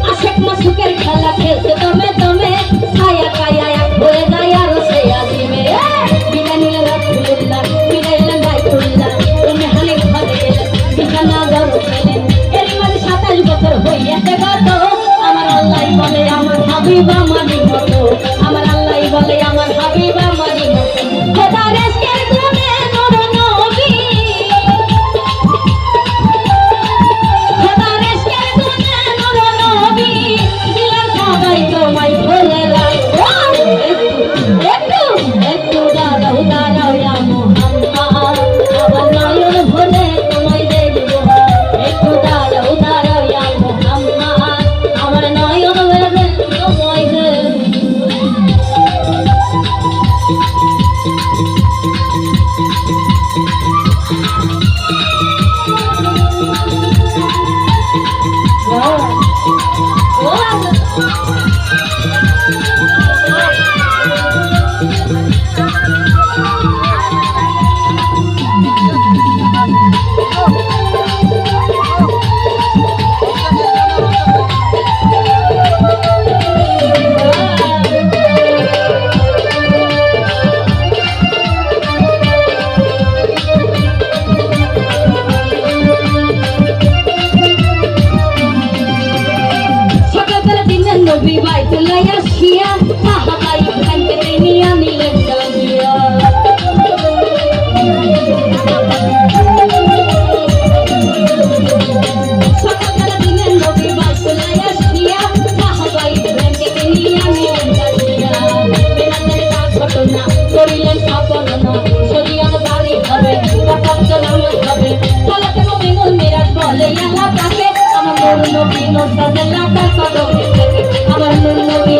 আশেক মাসুকের খেলা খেলতে দমে দমে ছায়া কায়া এক হয়ে যায় আরো সে আজিমে বিনা নীল রাসূলুল্লাহ বিনা বাইতুল্লাহ তুমি হালে ঘরে এলেন বিছানা গরম খেলেন এর মাঝে 27 বছর হইয়াছে গত আমার আল্লাহ বলে আমার হাবিবা মানি মতো আমার আল্লাহ বলে আমার হাবিবা মানি মতো খোদা রেস্কের গুণে নূর নবী খোদা রেস্কের গুণে নূর নবী দিলাম সবাই তোমায় ভুলে লাগো একটু একটু দাঁড়াও দাঁড়াও ইয়া মুহাম্মদ আমার নয়ন ভুলে তোমায় দেখবো একটু দাঁড়াও দাঁড়াও ইয়া মুহাম্মদ আমার নয়ন ভুলে তোমায় নবী বাইতুল্লাহ আসিয়া সাহাবাই খানকে নিয়ে নিলেন ডালিয়া সকালবেলা দিনের নবী বাইতুল্লাহ আসিয়া সাহাবাই খানকে নিয়ে নিলেন ডালিয়া বেনাতের কাজ ঘটনা করিলেন স্থাপন না শরীয়ত জারি হবে ওয়াক্ত নামাজ হবে সালাতে মুমিনুল মিরাজ বলে আল্লাহ পাকে আমার নূর নবী নূর তাজেল্লাহ কদমে আমার নূর নবী